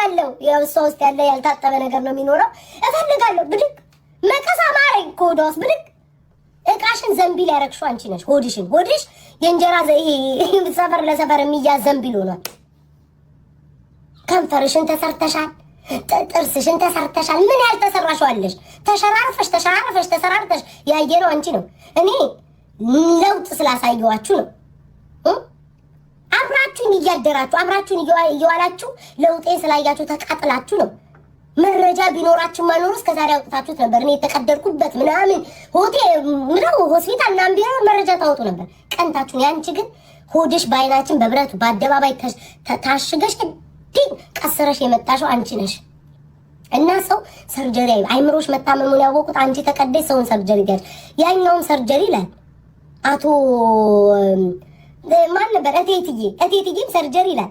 እፈልጋለሁ የሰው ውስጥ ያለ ያልታጠበ ነገር ነው የሚኖረው እፈልጋለሁ ብድግ መቀሳ ማረኝ ኮዶስ ብድግ እቃሽን ዘንቢል ያረክሽው አንቺ ነሽ ሆድሽ የእንጀራ ይሄ ሰፈር ለሰፈር የሚያዝ ዘንቢል ሆኗል ከንፈርሽን ተሰርተሻል ጥርስሽን ተሰርተሻል ምን ያልተሰራሽዋለሽ ተሸራርፈሽ ያየነው አንቺ ነው እኔ ለውጥ ስላሳየዋችሁ ነው አብራችሁን እያደራችሁ አብራችሁን እየዋላችሁ ለውጤ ስላያችሁ ተቃጥላችሁ ነው መረጃ ቢኖራችሁ ማኖር እስከዛሬ አውጥታችሁት ነበር እኔ የተቀደርኩበት ምናምን ሆስፒታል ምናምን ቢሆን መረጃ ታወጡ ነበር ቀንታችሁን ያንቺ ግን ሆድሽ ባይናችን በብረቱ በአደባባይ ታሽገሽ ቀስረሽ የመጣሽው አንቺ ነሽ እና ሰው ሰርጀሪ አይምሮሽ መታመሙን ያወቁት አንቺ ተቀደሽ ሰውን ሰርጀሪ ጋር ያኛውን ሰርጀሪ ላይ አቶ ማን ነበር እቴትዬም ሰርጀሪ ላይ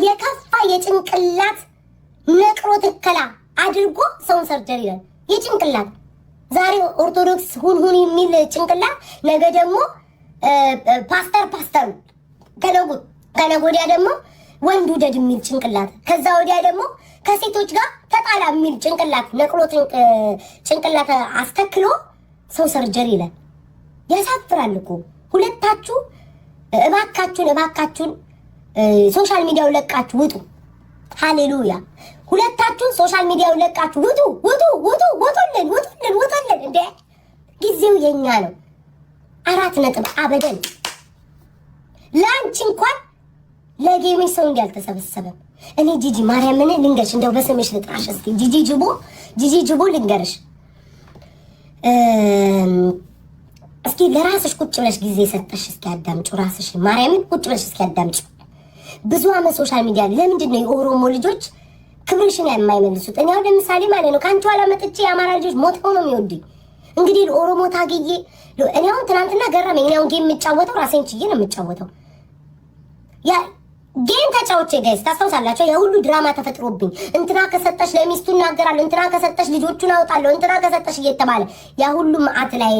የከፋ የጭንቅላት ነቅሮ ትከላ አድርጎ ሰውን ሰርጀሪ ላይ የጭንቅላት ዛሬ ኦርቶዶክስ ሁን የሚል ጭንቅላት ነገ ደግሞ ፓስተር ከነገ ወዲያ ደግሞ ወንዱ ደድ የሚል ጭንቅላት ከዛ ወዲያ ደግሞ ከሴቶች ጋር ተጣላ የሚል ጭንቅላት ነቅሎ ጭንቅላት አስተክሎ ሰው ሰርጀሪ ላይ ያሳፍራል እኮ ሁለታችሁ እባካችሁን ሶሻል ሚዲያው ለቃችሁ ውጡ ሃሌሉያ ሁለታችሁ ሶሻል ሚዲያው ለቃችሁ ውጡልን እንዴ ጊዜው የኛ ነው 4 ነጥብ አበደን ላንቺ እንኳን ለጌምሽ ሰው እንዲያልተሰበሰበ እኔ ጂጂ ማርያምን ልንገርሽ እንደው በስምሽ ልጥራሽ እስቲ ጂጂ ጅቦ ልንገርሽ እስኪ ለራስሽ ቁጭ ብለሽ ጊዜ ሰጠሽ እስኪ አዳምጪ ራስሽ ማርያምን ቁጭ ብለሽ እስኪ አዳምጪ ብዙ አመት ሶሻል ሚዲያ ለምንድን ነው የኦሮሞ ልጆች ክብርሽን የማይመልሱት እኔ አሁን ለምሳሌ ማለት ነው ካንቺ ኋላ መጥቼ የአማራ ልጆች ሞተው ነው የሚወዱኝ እንግዲህ ለኦሮሞ ታግዬ እኔ አሁን ትናንትና ገረመኝ እኔ አሁን ጌም የምጫወተው ራሴን ችዬ ነው የምጫወተው ያ ጌም ተጫውቼ ጋይስ ታስታውሳላችሁ የሁሉ ድራማ ተፈጥሮብኝ እንትና ከሰጠሽ ለሚስቱ እናገራለሁ እንትና ከሰጠሽ ልጆቹን አውጣለሁ እንትና ከሰጠሽ እየተባለ ያ ሁሉ ማአት ላይ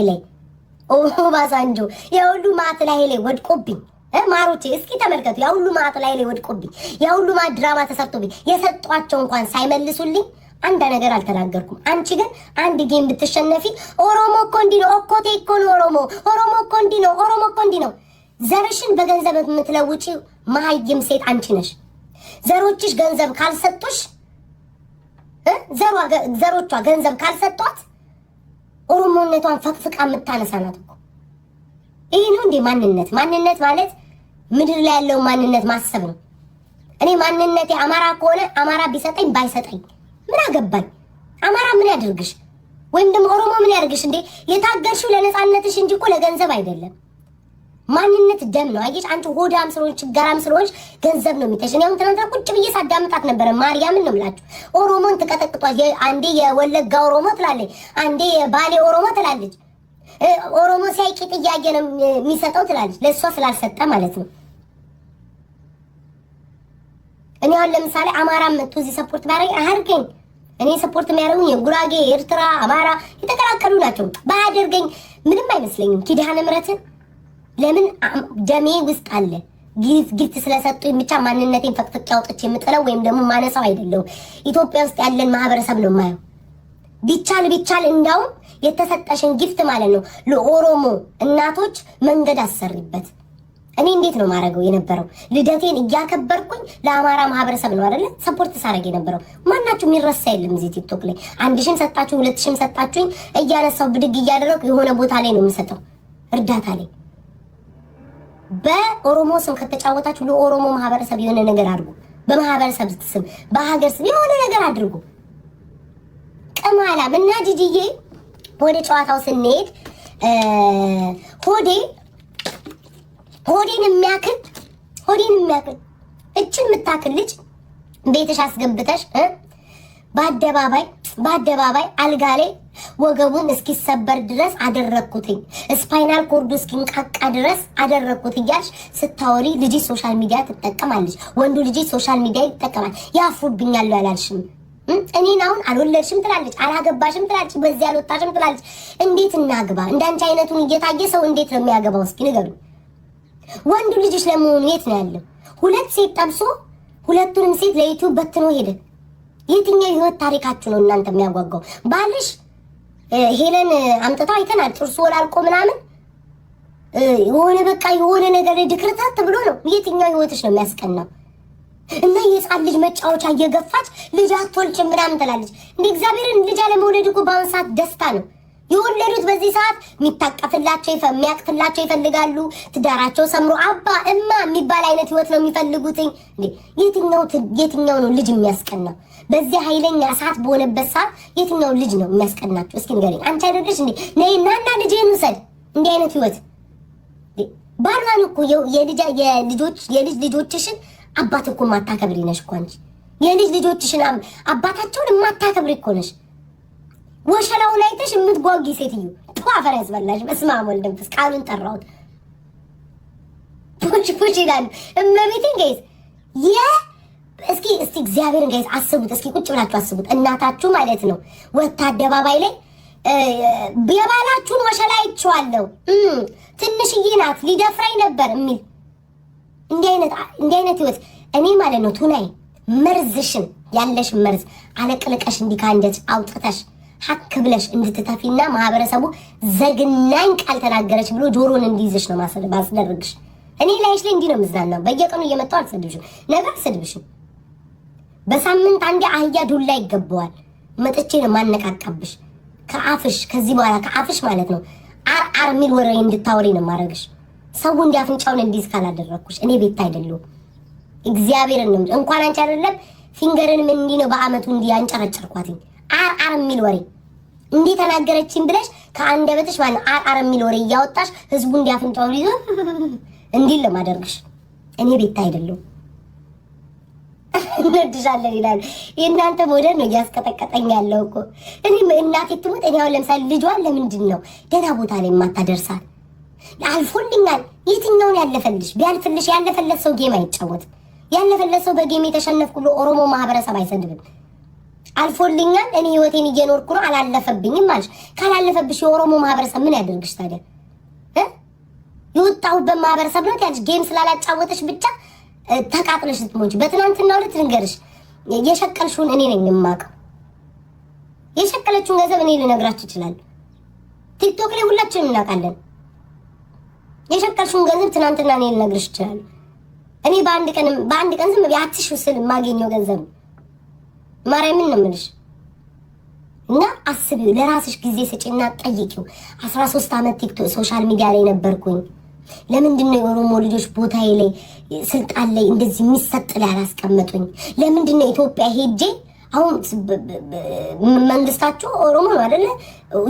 ባሳንጆ ያ ሁሉ ማአት ላይ ወድቆብኝ ማሮቼ እስኪ ተመልከቱ ያ ሁሉ ማአት ላይ ወድቆብኝ ያ ሁሉ ማአት ድራማ ተሰርቶብኝ የሰጧቸው እንኳን ሳይመልሱልኝ አንድ ነገር አልተናገርኩም አንቺ ግን አንድ ጌም ብትሸነፊ ኦሮሞ እኮ እንዲህ ነው ኦኮቴ እኮ ነው ኦሮሞ እኮ እንዲህ ነው ዘርሽን በገንዘብ የምትለውጪ ማይም ሴት አንቺ ነሽ ዘሮችሽ ገንዘብ ካልሰጡሽ ዘሮቿ ገንዘብ ካልሰጧት ኦሮሞነቷን ፈቅፍቃ የምታነሳናት እኮ ይሄ ነው እንዴ ማንነት ማለት ምድር ላይ ያለው ማንነት ማሰብ ነው እኔ ማንነቴ አማራ ከሆነ አማራ ቢሰጠኝ ባይሰጠኝ ምን አገባኝ አማራ ምን ያድርግሽ ወይም ደግሞ ኦሮሞ ምን ያድርግሽ እንዴ የታገልሽው ለነፃነትሽ እንጂ እኮ ለገንዘብ አይደለም ማንነት ደም ነው አየሽ አንቺ ሆዳም ስለሆንሽ ችጋራም ስለሆንሽ ገንዘብ ነው የሚተሽ ነው ትናንትና ቁጭ ብዬ ሳዳምጣት ነበር ማርያምን ነው የምላችሁ ኦሮሞን ተቀጠቅጧል አንዴ የወለጋ ኦሮሞ ትላለች አንዴ የባሌ ኦሮሞ ትላለች ኦሮሞ ሳይቂ ጥያቄ ነው የሚሰጠው ትላለች ለሷ ስላልሰጠ ማለት ነው እኔ አሁን ለምሳሌ አማራ መጥቶ እዚህ ሰፖርት ባረኝ አርገኝ እኔ ሰፖርት የሚያደርጉኝ የጉራጌ ኤርትራ አማራ የተቀላቀሉ ናቸው ባያደርገኝ ምንም አይመስለኝም ኪዳነ ምሕረትን ለምን ደሜ ውስጥ አለ ጊፍት ስለሰጡኝ ብቻ ማንነቴን ፈቅፍቄ አውጥቼ የምጥለው ወይም ደግሞ ማነሳው አይደለም ኢትዮጵያ ውስጥ ያለን ማህበረሰብ ነው ማየው ቢቻል እንዳው የተሰጠሽን ጊፍት ማለት ነው ለኦሮሞ እናቶች መንገድ አሰሪበት እኔ እንዴት ነው ማረገው የነበረው ልደቴን እያከበርኩኝ ለአማራ ማህበረሰብ ነው አይደለ ሰፖርት ሳረግ የነበረው ማናችሁ የሚረሳ የለም እዚህ ቲክቶክ ላይ 1000 ሰጣችሁ 2000 ሰጣችሁኝ እያነሳው ብድግ እያደረኩ የሆነ ቦታ ላይ ነው የምሰጠው እርዳታ ላይ በኦሮሞ ስም ከተጫወታችሁ ለኦሮሞ ማህበረሰብ የሆነ ነገር አድርጉ በማህበረሰብ ስም በሀገር ስም የሆነ ነገር አድርጉ ቀማላ እና ጂጂዬ ወደ ጨዋታው ስንሄድ ሆዴን የሚያክል እችን የምታክል ልጅ ቤትሽ አስገብተሽ በአደባባይ አልጋ ላይ ወገቡን እስኪሰበር ድረስ አደረኩትኝ ስፓይናል ኮርዱ እስኪንቃቃ ድረስ አደረኩት እያልሽ ስታወሪ ልጅ ሶሻል ሚዲያ ትጠቀማለች ወንዱ ልጅ ሶሻል ሚዲያ ይጠቀማል ያፍሩብኛል ያላልሽም እኔን አሁን አልወለድሽም ትላለች አላገባሽም ትላለች በዚህ አልወጣሽም ትላለች እንዴት እናግባ እንዳንቺ አይነቱን እየታየ ሰው እንዴት ነው የሚያገባው እስኪ ንገሩ ወንዱ ልጅሽ ለመሆኑ የት ነው ያለው ሁለት ሴት ጠብሶ ሁለቱንም ሴት ለዩቲዩብ በትኖ ሄደ። የትኛው ህይወት ታሪካችሁ ነው እናንተ የሚያጓጓው? ባልሽ ሄለን አምጥታው አይተናል። ጥርሱ ወላልቆ ምናምን የሆነ በቃ የሆነ ነገር ድክርታት ብሎ ነው። የትኛው ህይወትሽ ነው የሚያስቀናው? እና የጻን ልጅ መጫወቻ እየገፋች ልጅ አትወልጭ ምናምን ትላለች። እንደ እግዚአብሔርን ልጅ አለመውለድ እኮ በአሁን ሰዓት ደስታ ነው። የወለዱት በዚህ ሰዓት የሚታቀፍላቸው የሚያቅፍላቸው ይፈልጋሉ። ትዳራቸው ሰምሮ አባ እማ የሚባል አይነት ህይወት ነው የሚፈልጉት። የትኛው ነው ልጅ የሚያስቀናው? በዚህ ኃይለኛ እሳት በሆነበት ሰዓት የትኛው ልጅ ነው የሚያስቀናቸው? እስኪ ንገሪኝ። አንቺ አይደለሽ እንዴ ነይና ልጅህን ውሰድ። እንዲህ አይነት ህይወት ባሏን እኮ የልጅ ልጆችሽን አባት እኮ ማታከብሪ ነሽ እኮ አንቺ። የልጅ ልጆችሽን አባታቸውን የማታከብሪ እኮ ነሽ። ወሸላውን አይተሽ የምትጓጊ ሴትዮ አፈር ያስበላሽ። በስመ አብ ወወልድ ወመንፈስ ቅዱስ ቃሉን ጠራሁት። ፑሽ ይላሉ እመቤቴን ጋይስ። እስኪ እግዚአብሔርን ጋይስ አስቡት። እስኪ ቁጭ ብላችሁ አስቡት። እናታችሁ ማለት ነው ወታ አደባባይ ላይ የባላችሁን ወሸላ አይቼዋለሁ ትንሽዬ ናት ሊደፍራኝ ነበር የሚል እንዲህ አይነት ህይወት እኔ ማለት ነው ቱናይ መርዝሽን ያለሽ መርዝ አለቅልቀሽ እንዲህ ካንደች አውጥተሽ ሀክ ብለሽ እንድትተፊና ማህበረሰቡ ዘግናኝ ቃል ተናገረች ብሎ ጆሮን እንዲይዝሽ ነው ማስደርግሽ። እኔ ላይሽ ላይ እንዲህ ነው ምዝናናው። በየቀኑ እየመጣሁ አልሰድብሽም፣ ነገር አልሰድብሽም። በሳምንት አንዴ አህያ ዱላ ይገባዋል። መጥቼ ነው ማነቃቃብሽ ከአፍሽ። ከዚህ በኋላ ከአፍሽ ማለት ነው አር የሚል ወሬ እንድታወሪ ነው ማድረግሽ። ሰው እንዲያፍንጫውን እንዲይዝ ካላደረኩሽ እኔ ቤት አይደለም እግዚአብሔርን ነው። እንኳን አንቺ አይደለም ፊንገርን ምን እንዲህ ነው በአመቱ እንዲህ አንጨረጨርኳትኝ። አር የሚል ወሬ እንዲህ ተናገረችኝ ብለሽ ከአንደበትሽ ማለት አር የሚል ወሬ እያወጣሽ ህዝቡ እንዲያፍንጫውን ይዞ እንዲህ ለማደርግሽ እኔ ቤት አይደለም። እንድሻለን ይላል። የእናንተ ሞዴል ነው እያስቀጠቀጠኝ ያለው እኮ። እኔ እናቴ ትሙት እኔ አሁን ለምሳሌ ልጇን ለምንድን ነው ደህና ቦታ ላይ የማታደርሳት? አልፎልኛል። የትኛውን ያለፈልሽ? ቢያልፍልሽ ያለፈለት ሰው ጌም አይጫወትም። ያለፈለት ሰው በጌም የተሸነፍኩ ብሎ ኦሮሞ ማህበረሰብ አይሰድብም። አልፎልኛል፣ እኔ ህይወቴን እየኖርኩ ነው፣ አላለፈብኝም አልሽ። ካላለፈብሽ የኦሮሞ ማህበረሰብ ምን ያደርግሽ ታዲያ? የወጣሁበት ማህበረሰብ ነው ያልሽ ጌም ስላላጫወተሽ ብቻ ተቃጥለሽ ስትሞች። በትናንትናው ዕለት ልንገርሽ የሸቀልሽውን እኔ ነኝ የማውቀው። የሸቀለችውን ገንዘብ እኔ ልነግራችሁ እችላለሁ። ቲክቶክ ላይ ሁላችንም እናውቃለን። የሸቀልሽውን ገንዘብ ትናንትና እኔ ልነግርሽ እችላለሁ። እኔ በአንድ ቀን ዝም ብዬ አትሹ ስል የማገኘው ገንዘብ ማርያምን ነው የምልሽ። እና አስቢው፣ ለራስሽ ጊዜ ስጪና ጠይቂው። 13 ዓመት ቲክቶክ ሶሻል ሚዲያ ላይ ነበርኩኝ። ለምንድን ነው የኦሮሞ ልጆች ቦታዬ ላይ ስልጣን ላይ እንደዚህ የሚሰጥ ላይ አላስቀመጡኝ? ለምንድን ነው ኢትዮጵያ ሄጄ አሁን መንግስታቸው ኦሮሞ ነው አይደለ?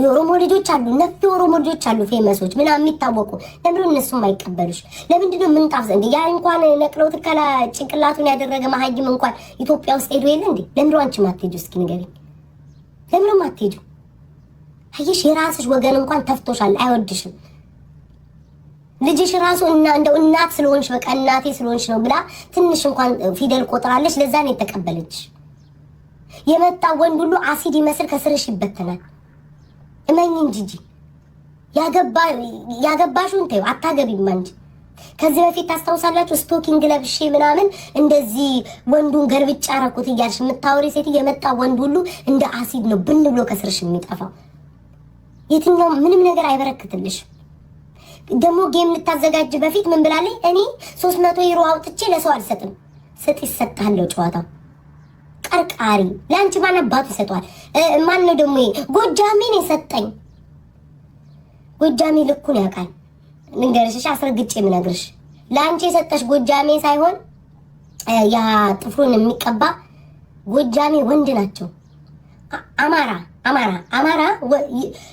የኦሮሞ ልጆች አሉ፣ ነፍ የኦሮሞ ልጆች አሉ፣ ፌመሶች ምናምን የሚታወቁ። ለምን እነሱም አይቀበሉሽ? ለምንድን ነው ምንጣፍ ዘንድ ያ እንኳን ነቅለው ትከላ ጭንቅላቱን ያደረገ መሀይም እንኳን ኢትዮጵያ ውስጥ ሄዶ የለ እንዴ? ለምን አንቺ ማትሄጂው? እስኪ ንገሪኝ፣ ለምን ማትሄጂው? አየሽ፣ የራስሽ ወገን እንኳን ተፍቶሻል፣ አይወድሽም። ልጅሽ ራሱ እንደው እናት ስለሆንሽ በቃ እናቴ ስለሆንሽ ነው ብላ ትንሽ እንኳን ፊደል ቆጥራለች። ለዛ ነው የተቀበለች። የመጣ ወንድ ሁሉ አሲድ ይመስል ከስርሽ ይበተናል። እመኝን ጂጂ፣ ያገባሽውን ተይው፣ አታገቢም አንቺ። ከዚህ በፊት ታስታውሳላችሁ? ስቶኪንግ ለብሼ ምናምን እንደዚህ ወንዱን ገልብጫ አረኩት እያልሽ የምታወሪ ሴት የመጣ ወንድ ሁሉ እንደ አሲድ ነው ብን ብሎ ከስርሽ የሚጠፋው። የትኛው ምንም ነገር አይበረክትልሽ። ደግሞ ጌም ልታዘጋጅ በፊት ምን ብላለች? እኔ 300 ዩሮ አውጥቼ ለሰው አልሰጥም። ስጥ ይሰጣለው ጨዋታው ቀርቃሪ። ለአንቺ ማን አባቱ ይሰጧል? ማን ነው ደግሞ ጎጃሜን የሰጠኝ? ጎጃሜ ልኩን ያውቃል። ልንገርሽ፣ አስረግጬ የምነግርሽ ለአንቺ የሰጠሽ ጎጃሜ ሳይሆን ያ ጥፍሩን የሚቀባ ጎጃሜ ወንድ ናቸው። አማራ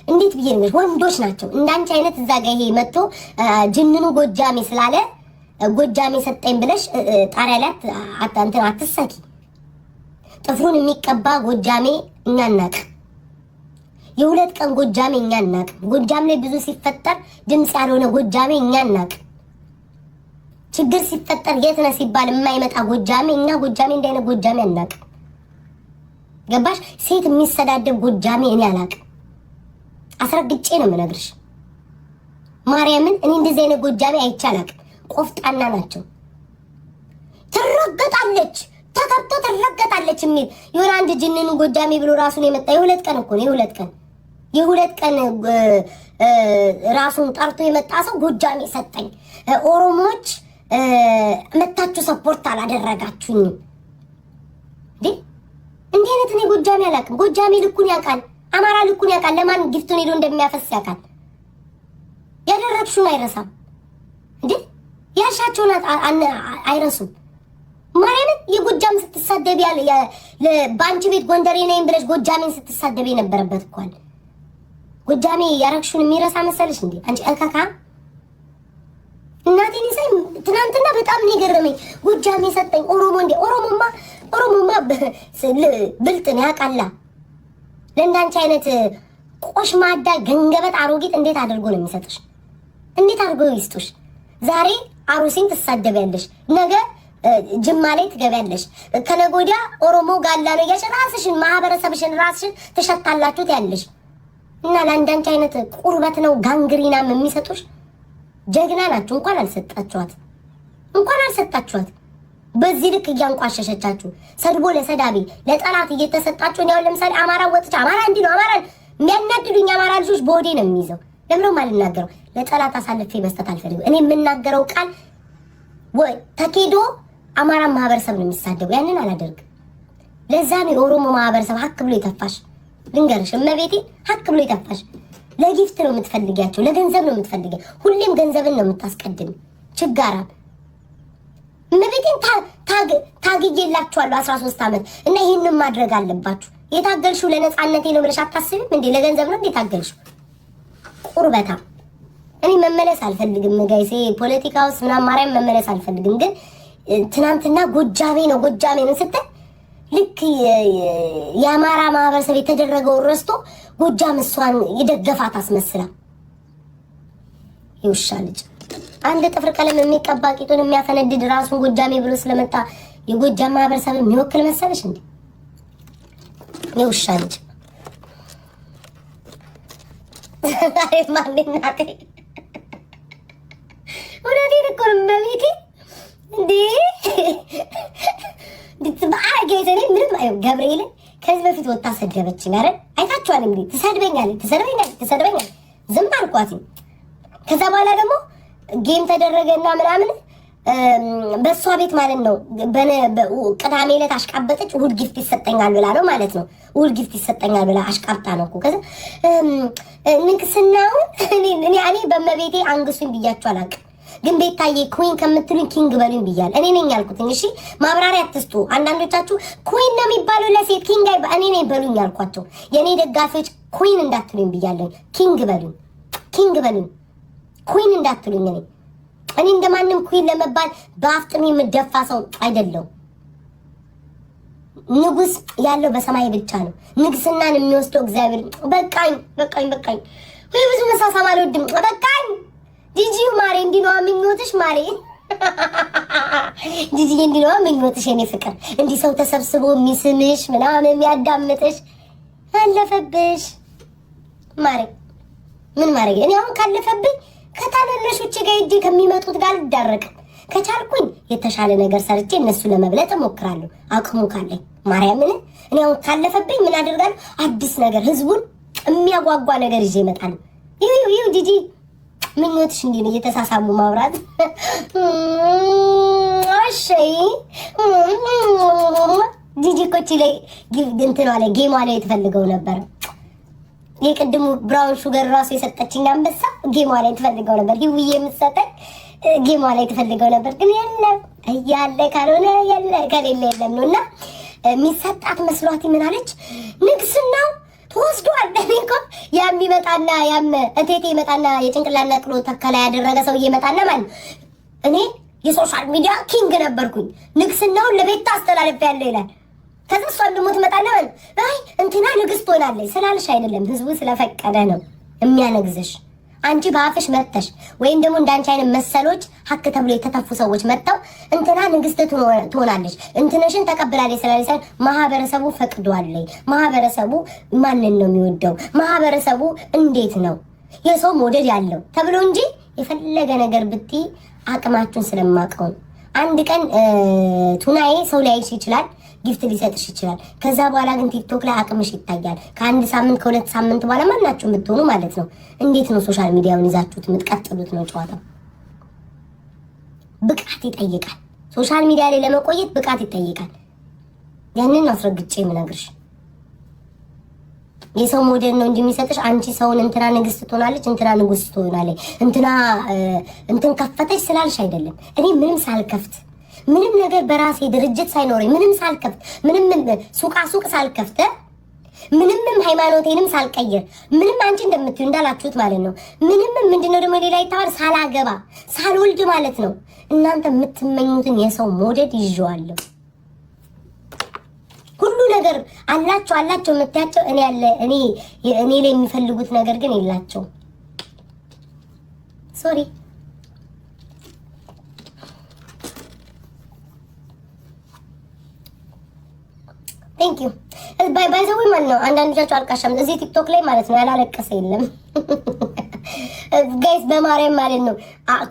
እንዴት ብዬ ነው? ወንዶች ናቸው። እንዳንቺ አይነት እዛ ጋር ይሄ መጥቶ ጅንኑ ጎጃሜ ስላለ ጎጃሜ ሰጠኝ ብለሽ ጣሪያ ላይ አትሰኪ። ጥፍሩን የሚቀባ ጎጃሜ እኛ እናቅ። የሁለት ቀን ጎጃሜ እኛ እናቅ። ጎጃም ላይ ብዙ ሲፈጠር ድምፅ ያልሆነ ጎጃሜ እኛ እናቅ። ችግር ሲፈጠር የት ነህ ሲባል የማይመጣ ጎጃሜ እኛ ጎጃሜ እንዳይነ ጎጃሜ አናቅ። ገባሽ? ሴት የሚሰዳደብ ጎጃሜ እኔ አላቅ። አስረግጬ ነው የምነግርሽ ማርያምን። እኔ እንደዚህ አይነት ጎጃሜ አይቼ አላቅም። ቆፍጣና ናቸው። ትረገጣለች አለች የሚል የሆነ አንድ ጅንን ጎጃሜ ብሎ ራሱን የመጣ የሁለት ቀን እኮ ነው የሁለት ቀን ራሱን ጠርቶ የመጣ ሰው ጎጃሜ ሰጠኝ። ኦሮሞዎች መታችሁ ሰፖርት አላደረጋችሁኝ እንዴ? እንዴ አይነት እኔ ጎጃሜ አላውቅም። ጎጃሜ ልኩን ያውቃል፣ አማራ ልኩን ያውቃል። ለማን ጊፍቱን ሄዶ እንደሚያፈስ ያውቃል። ያደረግሽውን አይረሳም እንዴ? ያሻቸውን አይረሱም። ማርያምን የጎጃም ስትሳደብ ያለ በአንቺ ቤት ጎንደሬ ነኝ ብለሽ ጎጃሜን ስትሳደብ የነበረበት እኮ አለ። ጎጃሜ ያረግሽውን የሚረሳ መሰለሽ እንዴ አንቺ እካካ? እናቴን ይሰይ ትናንትና በጣም ነው የገረመኝ። ጎጃሜ ሰጠኝ ኦሮሞ እንዴ? ኦሮሞማ ብልጥ ነው ያውቃላ። ለእንዳንቺ አይነት ቆሽማዳ ገንገበት አሮጊት እንዴት አድርጎ ነው የሚሰጥሽ? እንዴት አድርጎ ይስጡሽ? ዛሬ አሩሲን ትሳደቢያለሽ፣ ነገ ጅማ ላይ ትገቢያለሽ፣ ከነገ ወዲያ ኦሮሞ ጋላ ነው እያልሽ ራስሽን ማህበረሰብሽን ራስሽን ትሸታላችሁት ያለሽ እና ለአንዳንቺ አይነት ቁርበት ነው ጋንግሪናም የሚሰጡሽ። ጀግና ናችሁ። እንኳን አልሰጣችኋት። በዚህ ልክ እያንቋሸሸቻችሁ ሰድቦ ለሰዳቢ ለጠላት እየተሰጣችሁ ነው። ለምሳሌ አማራ ወጥቻ አማራ እንዲህ ነው አማራ የሚያናድዱኝ አማራ ልጆች በወዴ ነው የሚይዘው። ለምንም አልናገረው። ለጠላት አሳልፌ መስጠት አልፈልግም። እኔ የምናገረው ቃል ወይ ተኬዶ አማራ ማህበረሰብ ነው የሚሳደቡ። ያንን አላደርግም። ለዛ ነው የኦሮሞ ማህበረሰብ ሀክ ብሎ ይተፋሽ። ልንገርሽ እመቤቴ ሀክ ብሎ ይተፋሽ። ለጊፍት ነው የምትፈልጊያቸው፣ ለገንዘብ ነው የምትፈልጊያቸው። ሁሌም ገንዘብን ነው የምታስቀድም። ችጋራ እመቤቴን ታግዬላችኋለሁ 13 ዓመት እና ይህንን ማድረግ አለባችሁ። የታገልሽው ለነፃነቴ ነው ብለሽ አታስቢም እንዴ? ለገንዘብ ነው እንዴ ታገልሽው? ቁርበታ እኔ መመለስ አልፈልግም ጋይሴ። ፖለቲካ ውስጥ ምናምን ማርያም መመለስ አልፈልግም። ግን ትናንትና ጎጃሜ ነው ስትል ልክ የአማራ ማህበረሰብ የተደረገውን ረስቶ ጎጃም እሷን የደገፋት አስመስላ ይውሻ ልጅ አንድ ጥፍር ቀለም የሚቀባ ቂጡን የሚያፈነድድ ራሱን ጎጃሜ ብሎ ስለመጣ የጎጃም ማህበረሰብ የሚወክል መሰለሽ እንዴ? ይውሻ ልጅ አይ ማንናቴ ወዳዴ እኮ ነው በቤቴ እንዴ ገይዘኔ ምንም አይ ገብርኤል ከዚህ በፊት ወጣ ሰደበችኝ አይደል? አይታችኋል እንግዲህ ትሰድበኛለች። ዝም አልኳት። ከዛ በኋላ ደግሞ ጌም ተደረገና ምናምን በሷ ቤት ማለት ነው። ቅዳሜ ዕለት አሽቃበጠች። እሑድ ጊፍት ይሰጠኛል ብላ ነው ማለት ነው። እሑድ ጊፍት ይሰጠኛል ብላ አሽቃብጣ ነው እኮ። ከዛ ንግስናውን እኔ በመቤቴ አንግሱኝ ብያችሁ አላውቅም። ግን ቤታዬ ኩዊን ከምትሉኝ ኪንግ በሉኝ ብያለሁ። እኔ ነኝ ያልኩትኝ። እሺ ማብራሪያ አትስጡ። አንዳንዶቻችሁ ኩዊን ነው የሚባለው ለሴት ኪንግ እኔ ነኝ በሉኝ ያልኳቸው። የኔ ደጋፊዎች ኩዊን እንዳትሉኝ ብያለሁ። ኪንግ በሉኝ። ኩዊን እንዳትሉኝ። እኔ እንደማንም ኩዊን ለመባል በአፍጥሜ የምደፋ ሰው አይደለሁም። ንጉስ ያለው በሰማይ ብቻ ነው። ንግስናን የሚወስደው እግዚአብሔር። በቃኝ። ወይ ብዙ መሳሳም አልወድም። በቃኝ። ጂጂው ማሬ እንዲነዋ ምኞትሽ ማሬ ጂጂ እንዲነዋ ምኞትሽ የኔ ፍቅር። እንዲህ ሰው ተሰብስቦ የሚስምሽ ምናምን የሚያዳምጥሽ አለፈብሽ ማሬ። ምን ማሬ? እኔ አሁን ካለፈብኝ ከታናናሾቼ ጋር ሂጅ ከሚመጡት ጋር ልዳረቅ ከቻልኩኝ የተሻለ ነገር ሰርቼ እነሱ ለመብለጥ እሞክራለሁ አቅሙ ካለኝ ማርያምን። እኔ አሁን ካለፈብኝ ምን አደርጋለሁ? አዲስ ነገር ህዝቡን የሚያጓጓ ነገር ይዤ እመጣለሁ። ይሁ ጂጂ ምኞትሽ እንዲህ ነው እየተሳሳሙ ማውራት። እሺ ጂጂ ኮቺ ላይ እንትኗ ላይ ጌሟ ላይ ትፈልገው ነበር። የቅድሙ ብራውን ሹገር ራሱ የሰጠችኝ አንበሳ ጌሟ ላይ ትፈልገው ነበር። ይውዬ የምትሰጠኝ ጌሟ ላይ ትፈልገው ነበር። ግን የለም እያለ ካልሆነ የለ ከሌለ የለም ነውና የሚሰጣት መስሏት ምን አለች? ንግስናው ተወስዷል። እኮ ያም ይመጣና ያም እቴቴ ይመጣና የጭንቅላት ነቅሎ ተከላ ያደረገ ሰው ይመጣና ማለት እኔ የሶሻል ሚዲያ ኪንግ ነበርኩኝ ንግስናውን ለቤት አስተላልፌያለሁ ይላል። ከዛ እሷን ደግሞ ትመጣና አይ እንትና ንግስት ሆናለች ስላልሽ አይደለም፣ ህዝቡ ስለፈቀደ ነው የሚያነግዝሽ። አንቺ በአፍሽ መጥተሽ ወይም ደግሞ እንዳንቺ አይነት መሰሎች ሀክ ተብሎ የተተፉ ሰዎች መጥተው እንትና ንግስት ትሆናለች እንትነሽን ተቀብላለች ስላለች ማህበረሰቡ ፈቅዷል። ማህበረሰቡ ማንን ነው የሚወደው? ማህበረሰቡ እንዴት ነው የሰው መውደድ ያለው ተብሎ እንጂ የፈለገ ነገር ብትይ አቅማችሁን ስለማቀው አንድ ቀን ቱናዬ ሰው ላይሽ ይችላል። ጊፍት ሊሰጥሽ ይችላል። ከዛ በኋላ ግን ቲክቶክ ላይ አቅምሽ ይታያል። ከአንድ ሳምንት ከሁለት ሳምንት በኋላ ማናችሁ የምትሆኑ ማለት ነው። እንዴት ነው ሶሻል ሚዲያውን ይዛችሁት የምትቀጥሉት? ነው ጨዋታው። ብቃት ይጠይቃል። ሶሻል ሚዲያ ላይ ለመቆየት ብቃት ይጠይቃል። ያንን አስረግጬ የምነግርሽ የሰው ሞዴል ነው እንጂ የሚሰጥሽ አንቺ ሰውን እንትና ንግስት ትሆናለች፣ እንትና ንጉስ ትሆናለች፣ እንትና እንትን ከፈተች ስላልሽ አይደለም። እኔ ምንም ሳልከፍት ምንም ነገር በራሴ ድርጅት ሳይኖረኝ ምንም ሳልከፍት ምንም ሱቅ ሳልከፍት ምንም ሃይማኖቴንም ሳልቀይር ምንም አንቺ እንደምትዩ እንዳላችሁት ማለት ነው። ምንም ምንድነው ደግሞ ሌላ ይታወር ሳላገባ ሳልወልድ ማለት ነው። እናንተ የምትመኙትን የሰው ሞዴል ይዤዋለሁ። ሁሉ ነገር አላቸው የምትያቸው እኔ ላይ የሚፈልጉት ነገር ግን የላቸው። ሶሪ ቴንክ ዩ ባይ ዘ ወይ ማለት ነው። አንዳንዶቻችሁ አልቃሻም እዚህ ቲክቶክ ላይ ማለት ነው ያላለቀሰ የለም ጋይስ በማርያም ማለት ነው።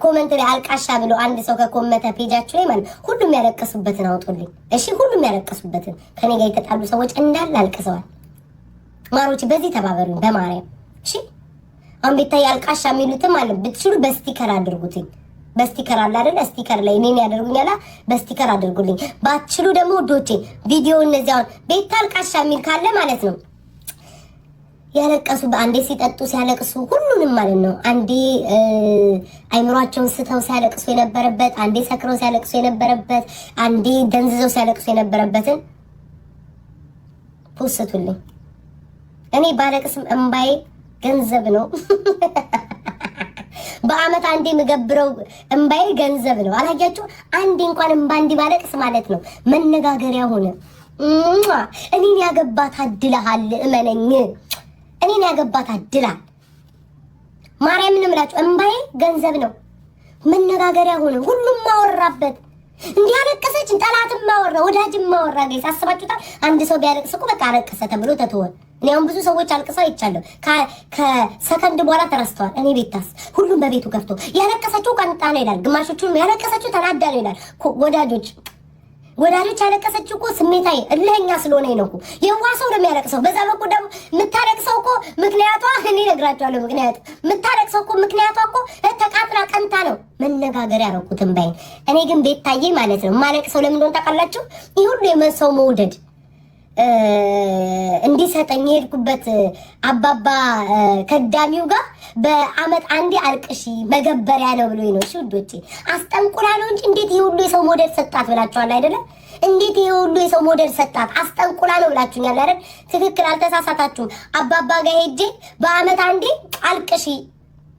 ኮሜንት ላይ አልቃሻ ብሎ አንድ ሰው ከኮመተ ፔጃችሁ ላይ ማለት ሁሉም ያለቀሱበትን አውጡልኝ እሺ። ሁሉም ያለቀሱበትን ከኔ ጋር የተጣሉ ሰዎች እንዳለ አልቅሰዋል። ማሮች በዚህ ተባበሩኝ በማርያም እሺ። አሁን ቤታዬ አልቃሻ የሚሉትም አለ ብትችሉ በስቲከር አድርጉትኝ። በስቲከር አለ አይደል? ስቲከር ላይ እኔን ያደርጉኛላ። በስቲከር አድርጉልኝ። ባትችሉ ደግሞ ዶቼ ቪዲዮ እነዚያውን ቤታ አልቃሻ የሚል ካለ ማለት ነው ያለቀሱ በአንዴ ሲጠጡ ሲያለቅሱ ሁሉንም ማለት ነው። አንዴ አይምሯቸውን ስተው ሲያለቅሱ የነበረበት፣ አንዴ ሰክረው ሲያለቅሱ የነበረበት፣ አንዴ ደንዝዘው ሲያለቅሱ የነበረበትን ፖስቱልኝ። እኔ ባለቅስም እምባዬ ገንዘብ ነው። በአመት አንዴ የምገብረው እምባዬ ገንዘብ ነው። አላያችሁ? አንዴ እንኳን እምባ እንዲ ባለቅስ ማለት ነው መነጋገሪያ ሆነ። እኔን ያገባት አድለሃል፣ እመነኝ እኔን ያገባት አድላል። ማርያምን እምላችሁ እምባዬ ገንዘብ ነው፣ መነጋገሪያ ሆነ። ሁሉም ማወራበት እንዲህ አለቀሰች፣ ጠላትም ማወራ፣ ወዳጅም ማወራ። ጋይስ አስባችሁታል? አንድ ሰው ቢያለቅስ እኮ በቃ አለቀሰ ተብሎ ተተወ። እኔ አሁን ብዙ ሰዎች አልቅሰው አይቻለሁ፣ ከሰከንድ በኋላ ተረስተዋል። እኔ ቤታስ ሁሉም በቤቱ ከፍቶ ያለቀሰችው ቀንጣ ነው ይላል፣ ግማሾቹም ያለቀሰችው ተናዳ ነው ይላል። ወዳጆች ያለቀሰችው እኮ ስሜታዊ እልህኛ ስለሆነ ነው እኮ። የዋህ ሰው ነው የሚያለቅሰው። በዛ በኩል ደግሞ የምታለቅሰው እኮ ምክንያቷ እኔ እነግራቸዋለሁ። ምክንያቱ የምታለቅሰው እኮ ምክንያቷ እኮ ተቃጥላ ቀንታ ነው። መነጋገር ያደረኩትን ባይን። እኔ ግን ቤታዬ ማለት ነው የማለቅሰው ለምን እንደሆነ ታውቃላችሁ? ይህ ሁሉ የመሰው መውደድ እንዲሰጠኝ የሄድኩበት አባባ ከዳሚው ጋር በአመት አንዴ አልቅሺ መገበሪያ ነው ብሎ ነው። እሺ ውዶቼ አስጠንቁላ ነው እንጂ እንዴት ይሄ ሁሉ የሰው ሞዴል ሰጣት ብላችኋል አይደለ? እንዴት ይሄ ሁሉ የሰው ሞዴል ሰጣት አስጠንቁላ ነው ብላችሁኛል አይደል? ትክክል፣ አልተሳሳታችሁም። አባባ ጋር ሄጄ በአመት አንዴ አልቅሺ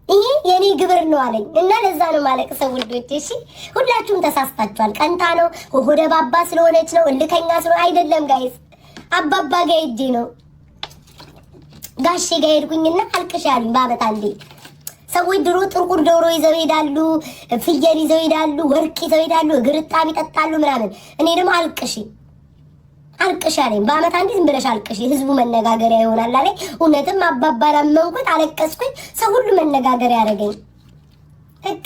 ይሄ የኔ ግብር ነው አለኝ እና ለዛ ነው ማለቅሰው ውዶቼ። እሺ ሁላችሁም ተሳስታችኋል። ቀንታ ነው ሆደ ባባ ስለሆነች ነው እልከኛ ስለሆነ አይደለም ጋይስ። አባባ ጋር ሄጄ ነው ጋሼ ጋር ሄድኩኝና አልቅሽ ያሉኝ በአመት አንዴ። ሰዎች ድሮ ጥርቁር ዶሮ ይዘው ይሄዳሉ፣ ፍየል ይዘው ይሄዳሉ፣ ወርቅ ይዘው ይሄዳሉ፣ እግር ጣም ይጠጣሉ ምናምን። እኔ ደግሞ አልቅሽ አለኝ በአመት አንዴ። ዝም ብለሽ አልቅሽ ህዝቡ መነጋገሪያ ይሆናል አለኝ። እውነትም አባባን አመንኩት፣ አለቀስኩኝ። ሰው ሁሉ መነጋገሪያ ያደረገኝ። በቃ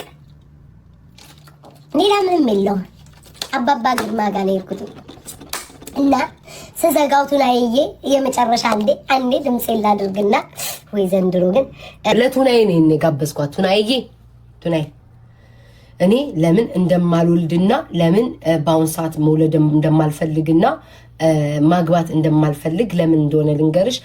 ሌላ ምንም የለውም። አባባ ግርማ ጋር ነው የሄድኩት እና ስዘጋው ቱናዬ የመጨረሻ አንዴ ድምጼ ላድርግና ወይ ዘንድሮ ግን ለቱናዬ ነው የጋበዝኳት። ቱናዬ እኔ ለምን እንደማልወልድና ለምን በአሁን ሰዓት መውለድ እንደማልፈልግና ማግባት እንደማልፈልግ ለምን እንደሆነ ልንገርሽ፣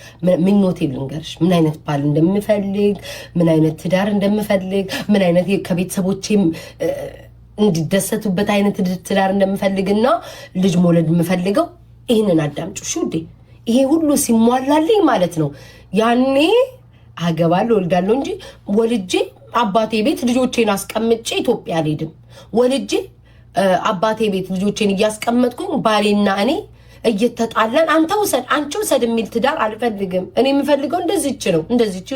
ምኞቴ ልንገርሽ። ምን አይነት ባል እንደምፈልግ፣ ምን አይነት ትዳር እንደምፈልግ፣ ምን አይነት ከቤተሰቦቼም እንዲደሰቱበት አይነት ትዳር እንደምፈልግና ልጅ መውለድ የምፈልገው ይህንን አዳምጩ። እሺ ውዴ፣ ይሄ ሁሉ ሲሟላልኝ ማለት ነው ያኔ አገባለሁ ወልዳለሁ እንጂ ወልጄ አባቴ ቤት ልጆቼን አስቀምጬ ኢትዮጵያ አልሄድም። ወልጄ አባቴ ቤት ልጆቼን እያስቀመጥኩኝ ባሌና እኔ እየተጣላን አንተ ውሰድ አንቺ ውሰድ የሚል ትዳር አልፈልግም። እኔ የምፈልገው እንደዚች ነው። እንደዚች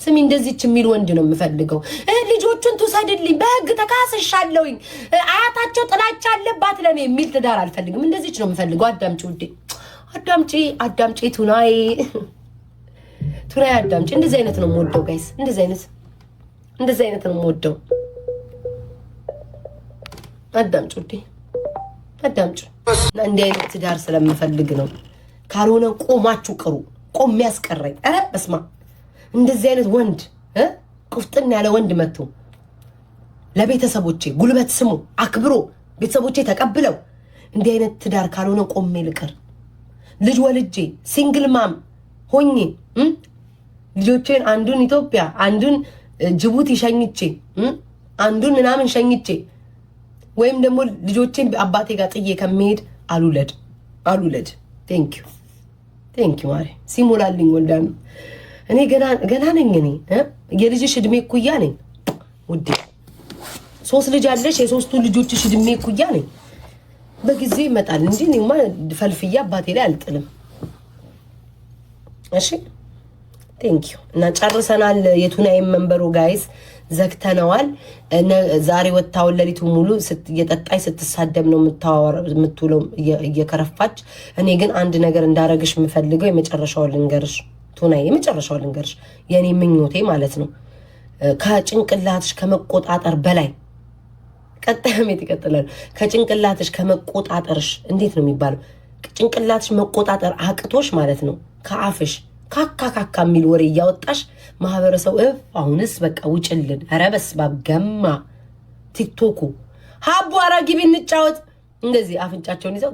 ስሚ እንደዚች የሚል ወንድ ነው የምፈልገው። ልጆቹን ትውሰድልኝ፣ በህግ ተካስሻለሁኝ፣ አያታቸው ጥላቻ አለባት ለኔ የሚል ትዳር አልፈልግም። እንደዚች ነው የምፈልገው። አዳምጪ ውዴ፣ አዳምጪ ቱናዬ አዳምጪ። እንደዚህ አይነት ነው የምወደው ጋይስ፣ እንደዚህ አይነት ነው የምወደው። አዳምጪ ውዴ፣ አዳምጪ እንዲህ አይነት ትዳር ስለምፈልግ ነው። ካልሆነ ቆማችሁ ቅሩ። ቆም ያስቀረኝ አረ በስማ እንደዚህ አይነት ወንድ ቁፍጥና ያለ ወንድ መጥቶ ለቤተሰቦቼ ጉልበት ስሙ አክብሮ ቤተሰቦቼ ተቀብለው እንዲህ አይነት ትዳር ካልሆነ ቆሜ ልቀር። ልጅ ወልጄ ሲንግል ማም ሆኜ ልጆቼን አንዱን ኢትዮጵያ አንዱን ጅቡቲ ሸኝቼ አንዱን ምናምን ሸኝቼ ወይም ደግሞ ልጆቼን አባቴ ጋር ጥዬ ከመሄድ አሉለድ ቴንክ ዩ ማሪ ሲሞላልኝ ወልዳም እኔ ገና ነኝ። እኔ የልጅሽ እድሜ እኩያ ነኝ ውዴ። 3 ልጅ አለሽ፣ የሶስቱ ልጆችሽ እድሜ እኩያ ነኝ። በጊዜ ይመጣል እንጂ እኔማ ፈልፍያ አባቴ ላይ አልጥልም። እሺ ቴንክ ዩ እና ጨርሰናል። የቱናይም መንበሩ ጋይስ ዘግተነዋል። ዛሬ ወጣው ለሊቱ ሙሉ እየጠጣች ስትሳደብ ነው የምትውለው እየከረፋች። እኔ ግን አንድ ነገር እንዳረግሽ የምፈልገው የመጨረሻው ልንገርሽ ቱናይ፣ የመጨረሻው ልንገርሽ የኔ ምኞቴ ማለት ነው ከጭንቅላትሽ ከመቆጣጠር በላይ ቀጣይም ይቀጥላል። ከጭንቅላትሽ ከመቆጣጠርሽ እንዴት ነው የሚባለው? ጭንቅላትሽ መቆጣጠር አቅቶሽ ማለት ነው ከአፍሽ ካካካካ የሚል ወሬ እያወጣሽ ማህበረሰቡ አሁንስ በቃ ውጭልን። ኧረ በስመ አብ ገማ ቲክቶኩ ሀቡ አራጊ ቢንጫወት እንደዚህ አፍንጫቸውን ይዘው